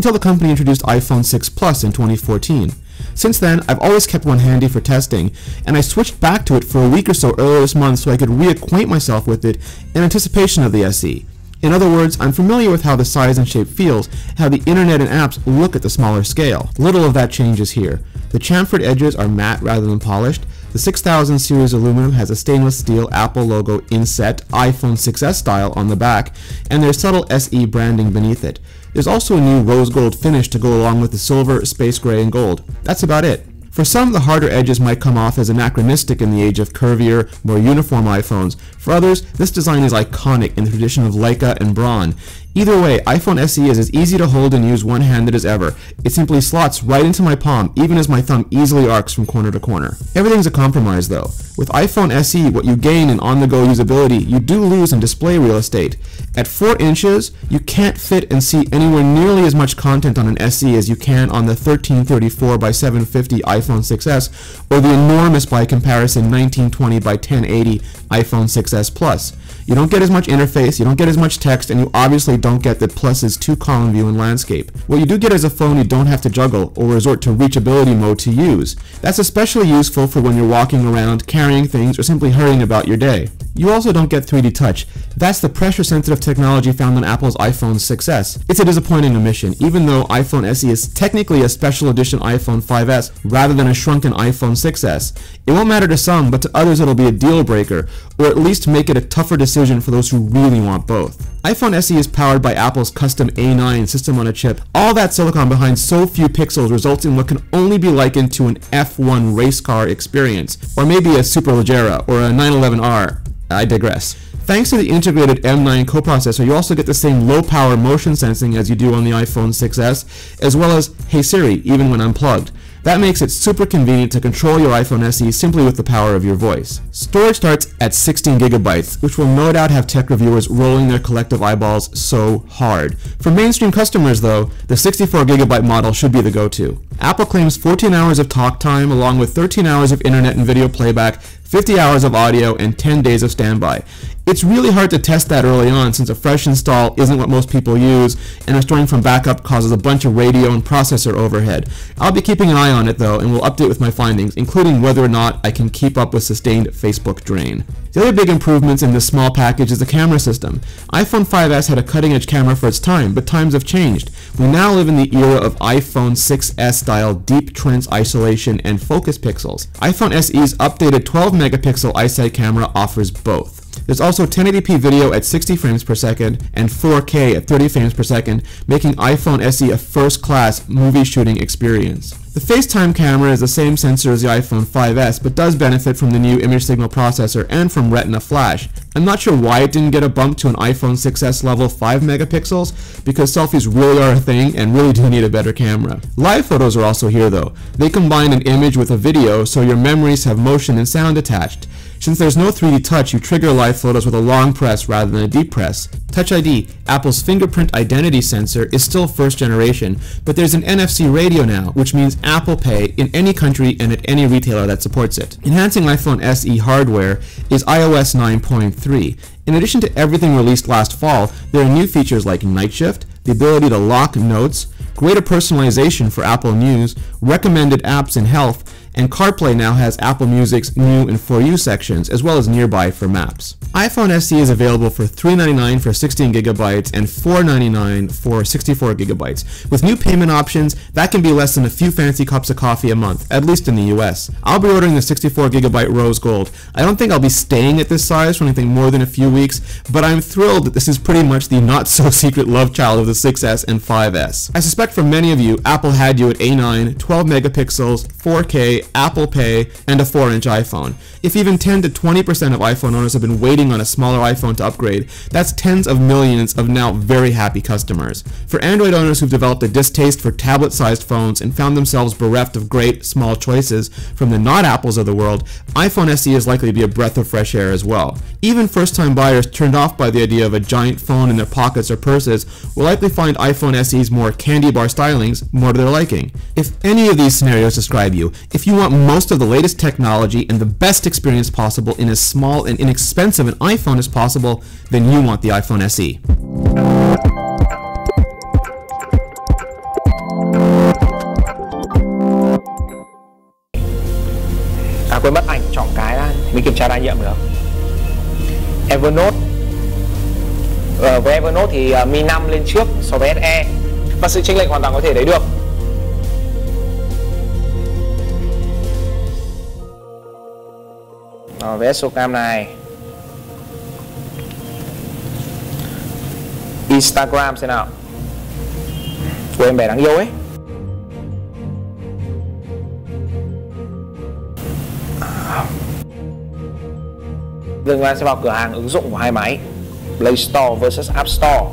until the company introduced iPhone 6 Plus in 2014. Since then, I've always kept one handy for testing, and I switched back to it for a week or so earlier this month so I could reacquaint myself with it in anticipation of the SE. In other words, I'm familiar with how the size and shape feels, how the internet and apps look at the smaller scale. Little of that changes here. The chamfered edges are matte rather than polished. The 6000 series aluminum has a stainless steel Apple logo inset, iPhone 6s style on the back, and there's subtle SE branding beneath it. There's also a new rose gold finish to go along with the silver, space gray, and gold. That's about it. For some, the harder edges might come off as anachronistic in the age of curvier, more uniform iPhones. For others, this design is iconic in the tradition of Leica and Braun. Either way, iPhone SE is as easy to hold and use one-handed as ever. It simply slots right into my palm, even as my thumb easily arcs from corner to corner. Everything's a compromise though. With iPhone SE, what you gain in on-the-go usability, you do lose in display real estate. At 4 inches, you can't fit and see anywhere nearly as much content on an SE as you can on the 1334 by 750 iPhone 6s or the enormous, by comparison, 1920 by 1080 iPhone 6s Plus. You don't get as much interface, you don't get as much text, and you obviously don't get the Plus's 2-column view and landscape. What you do get is a phone you don't have to juggle or resort to reachability mode to use. That's especially useful for when you're walking around, carrying things, or simply hurrying about your day. You also don't get 3D touch. That's the pressure-sensitive technology found on Apple's iPhone 6s. It's a disappointing omission, even though iPhone SE is technically a special edition iPhone 5s rather than a shrunken iPhone 6s. It won't matter to some, but to others it'll be a deal breaker, or at least make it a tougher decision for those who really want both. iPhone SE is powered by Apple's custom A9 system on a chip. All that silicon behind so few pixels results in what can only be likened to an F1 race car experience, or maybe a Superleggera or a 911R. I digress. Thanks to the integrated M9 coprocessor, you also get the same low-power motion sensing as you do on the iPhone 6s, as well as Hey Siri, even when unplugged. That makes it super convenient to control your iPhone SE simply with the power of your voice. Storage starts at 16 gigabytes, which will no doubt have tech reviewers rolling their collective eyeballs so hard. For mainstream customers though, the 64 gigabyte model should be the go-to. Apple claims 14 hours of talk time along with 13 hours of internet and video playback, 50 hours of audio, and 10 days of standby. It's really hard to test that early on since a fresh install isn't what most people use, and restoring from backup causes a bunch of radio and processor overhead. I'll be keeping an eye on it though, and will update with my findings, including whether or not I can keep up with sustained Facebook drain. The other big improvements in this small package is the camera system. iPhone 5s had a cutting-edge camera for its time, but times have changed. We now live in the era of iPhone 6s style deep trench isolation and focus pixels. iPhone SE's updated 12 megapixel iSight camera offers both. There's also 1080p video at 60 frames per second and 4K at 30 frames per second, making iPhone SE a first-class movie shooting experience. The FaceTime camera is the same sensor as the iPhone 5s, but does benefit from the new image signal processor and from Retina flash. I'm not sure why it didn't get a bump to an iPhone 6s level 5 megapixels, because selfies really are a thing and really do need a better camera. Live photos are also here though. They combine an image with a video, so your memories have motion and sound attached. Since there's no 3D touch, you trigger live photos with a long press rather than a deep press. Touch ID, Apple's fingerprint identity sensor, is still first generation, but there's an NFC radio now, which means Apple Pay in any country and at any retailer that supports it. Enhancing iPhone SE hardware is iOS 9.3. In addition to everything released last fall, there are new features like Night Shift, the ability to lock notes, greater personalization for Apple News, recommended apps in health, and CarPlay now has Apple Music's new and For You sections, as well as Nearby for maps. iPhone SE is available for $399 for 16 gigabytes and $499 for 64 gigabytes. With new payment options, that can be less than a few fancy cups of coffee a month, at least in the US. I'll be ordering the 64 gigabyte rose gold. I don't think I'll be staying at this size for anything more than a few weeks, but I'm thrilled that this is pretty much the not-so-secret love child of the 6s and 5s. I suspect for many of you, Apple had you at A9, 12 megapixels, 4K, Apple Pay, and a 4-inch iPhone. If even 10 to 20% of iPhone owners have been waiting on a smaller iPhone to upgrade, that's tens of millions of now very happy customers. For Android owners who've developed a distaste for tablet-sized phones and found themselves bereft of great, small choices from the not-Apples of the world, iPhone SE is likely to be a breath of fresh air as well. Even first-time buyers turned off by the idea of a giant phone in their pockets or purses will likely find iPhone SE's more candy bar stylings more to their liking. If any of these scenarios describe you, if you want most of the latest technology and the best experience possible in as small and inexpensive an iPhone as possible, then you want the iPhone SE. quên mất ảnh chọn cái đã, mình kiểm tra đa nhiệm được. Evernote. Với Evernote thì Mi 5 lên trước so với SE, và sự chênh lệch hoàn toàn có thể thấy được. Với SOCAM này, Instagram xem nào. Của em bé đáng yêu ấy. Dừng lại sẽ vào cửa hàng ứng dụng của hai máy, Play Store versus App Store.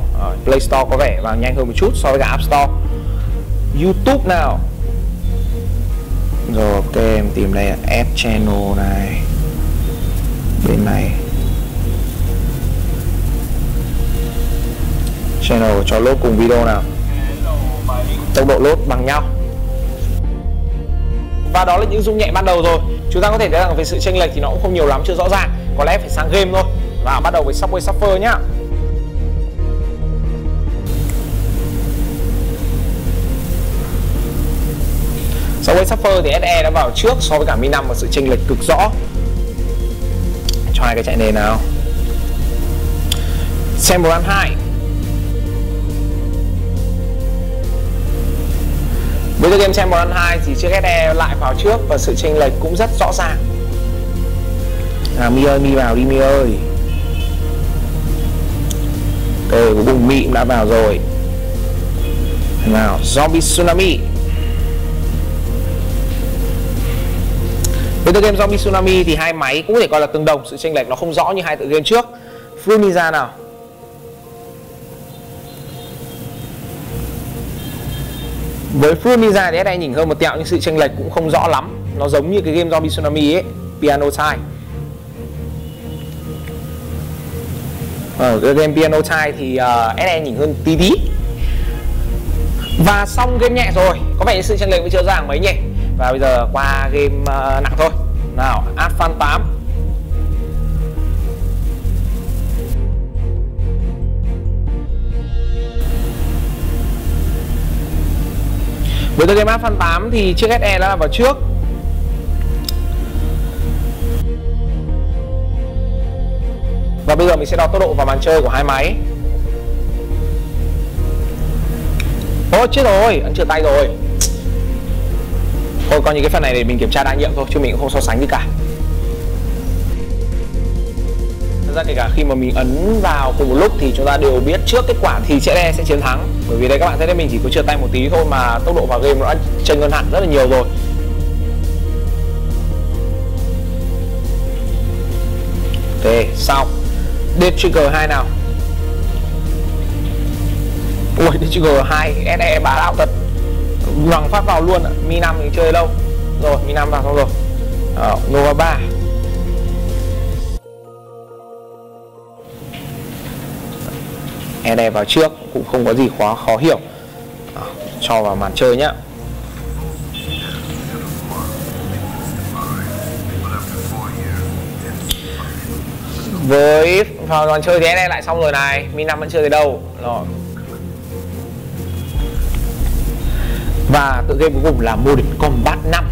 Play Store có vẻ vào nhanh hơn một chút so với cả App Store. YouTube nào. Rồi ok, em tìm đây là Add Channel này. Bên này Channel cho load cùng video nào. Tốc độ load bằng nhau. Và đó là những dung nhẹ ban đầu rồi. Chúng ta có thể thấy rằng về sự chênh lệch thì nó cũng không nhiều lắm, chưa rõ ràng. Có lẽ phải sang game thôi. Và bắt đầu với Subway Surfer nhá. Subway Surfer thì SE đã vào trước so với cả Mi 5 và sự chênh lệch cực rõ. Cho hai cái chạy nền nào. SAMBA 2. Với tựa game SAMBA 2 thì chiếc SE lại vào trước và sự chênh lệch cũng rất rõ ràng. Mi ơi, Mi vào đi Mi ơi. Ok, cuối cùng Mi cũng đã vào rồi. Nào, Zombie Tsunami. Với tựa game Zombie Tsunami thì hai máy cũng có thể coi là tương đồng, sự chênh lệch nó không rõ như hai tựa game trước. Fruit Ninja nào. Với Fruit Ninja thì SE nhỉnh hơn một tẹo nhưng sự chênh lệch cũng không rõ lắm. Nó giống như cái game Zombie Tsunami ấy, Piano Time. Ở cái game Piano Time thì SE nhỉnh hơn tí tí. Và xong game nhẹ rồi, có vẻ như sự chênh lệch vẫn chưa rõ ràng mấy nhỉ. Và bây giờ qua game nặng thôi. Nào, Advan 8. Với tựa game Advan 8 thì chiếc SE đã vào trước. Và bây giờ mình sẽ đo tốc độ và màn chơi của hai máy. Ôi chết rồi, ấn trượt tay rồi. Thôi coi như cái phần này để mình kiểm tra đa nhiệm thôi, chứ mình cũng không so sánh gì cả. Thật ra kể cả khi mà mình ấn vào cùng một lúc thì chúng ta đều biết trước kết quả thì SE sẽ chiến thắng. Bởi vì đây các bạn thấy đây mình chỉ có trượt tay một tí thôi mà tốc độ vào game nó đã chênh hơn hẳn rất là nhiều rồi. Ok, xong. Dead Trigger 2 nào. Ui, Dead Trigger 2 SE bá đạo thật. Ngoằng phát vào luôn ạ. Mi 5 thì chơi lâu. Rồi, Mi 5 vào xong rồi. Nova 3. SE vào trước cũng không có gì quá khó hiểu. Cho vào màn chơi nhá. Với vào màn chơi thì SE lại xong rồi này. Mi 5 vẫn chưa tới đâu. Rồi. Và tựa game cuối cùng là Modern Combat 5.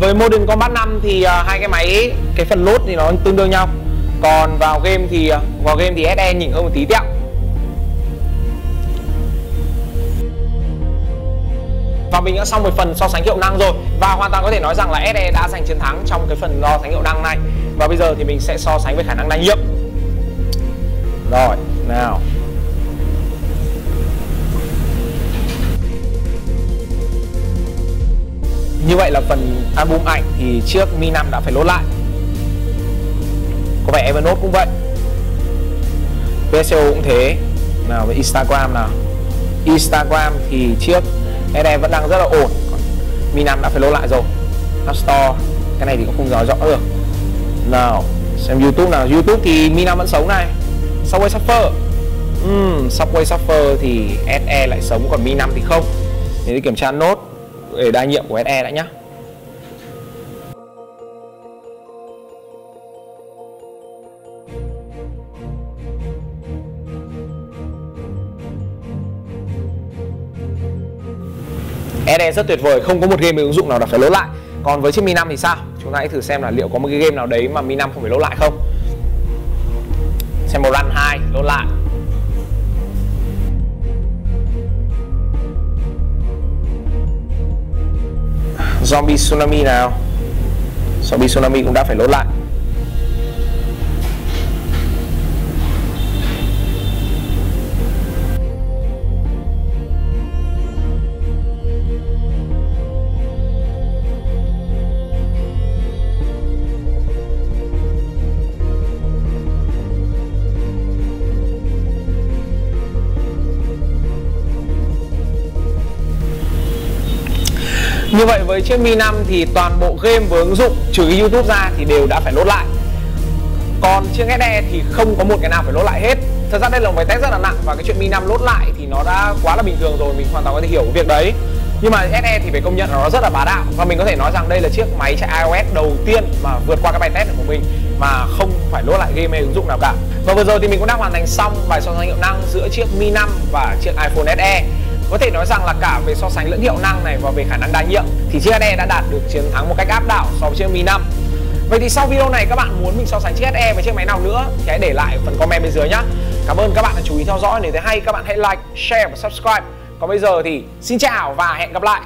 Với Modern Combat 5 thì hai cái máy, cái phần load thì nó tương đương nhau. Còn vào game thì SE nhỉnh hơn một tí tẹo. Và mình đã xong một phần so sánh hiệu năng rồi. Và hoàn toàn có thể nói rằng là SE đã giành chiến thắng trong cái phần so sánh hiệu năng này. Và bây giờ thì mình sẽ so sánh với khả năng đa nhiệm. Rồi, nào. Như vậy là phần album ảnh thì chiếc Mi 5 đã phải lốt lại. Có vẻ Evernote cũng vậy. PSO cũng thế. Nào với Instagram nào. Instagram thì chiếc SE vẫn đang rất là ổn. Mi 5 đã phải lốt lại rồi. App Store, cái này thì cũng không nói rõ được. Nào, xem YouTube nào. YouTube thì Mi 5 vẫn sống này. Subway Surfer. Subway Surfer thì SE lại sống còn Mi 5 thì không. Để đi kiểm tra nốt để đa nhiệm của SE đã nhá. SE rất tuyệt vời, không có một game ứng dụng nào đã phải lốt lại. Còn với chiếc Mi 5 thì sao? Chúng ta hãy thử xem là liệu có một cái game nào đấy mà Mi 5 không phải lốt lại không. Xem một run 2 lốt lại. Zombie Tsunami nào. Zombie Tsunami cũng đã phải lốt lại. Như vậy với chiếc Mi 5 thì toàn bộ game với ứng dụng trừ cái YouTube ra thì đều đã phải lốt lại. Còn chiếc SE thì không có một cái nào phải lốt lại hết. Thật ra đây là một bài test rất là nặng và cái chuyện Mi 5 lốt lại thì nó đã quá là bình thường rồi, mình hoàn toàn có thể hiểu cái việc đấy. Nhưng mà SE thì phải công nhận là nó rất là bá đạo, và mình có thể nói rằng đây là chiếc máy chạy iOS đầu tiên mà vượt qua cái bài test của mình mà không phải lốt lại game hay ứng dụng nào cả. Và vừa rồi thì mình cũng đã hoàn thành xong bài so sánh hiệu năng giữa chiếc Mi 5 và chiếc iPhone SE. Có thể nói rằng là cả về so sánh lẫn hiệu năng này và về khả năng đa nhiệm thì chiếc SE đã đạt được chiến thắng một cách áp đảo so với chiếc Mi 5. Vậy thì sau video này các bạn muốn mình so sánh chiếc SE với chiếc máy nào nữa thì hãy để lại phần comment bên dưới nhé. Cảm ơn các bạn đã chú ý theo dõi. Nếu thấy hay các bạn hãy like, share và subscribe. Còn bây giờ thì xin chào và hẹn gặp lại.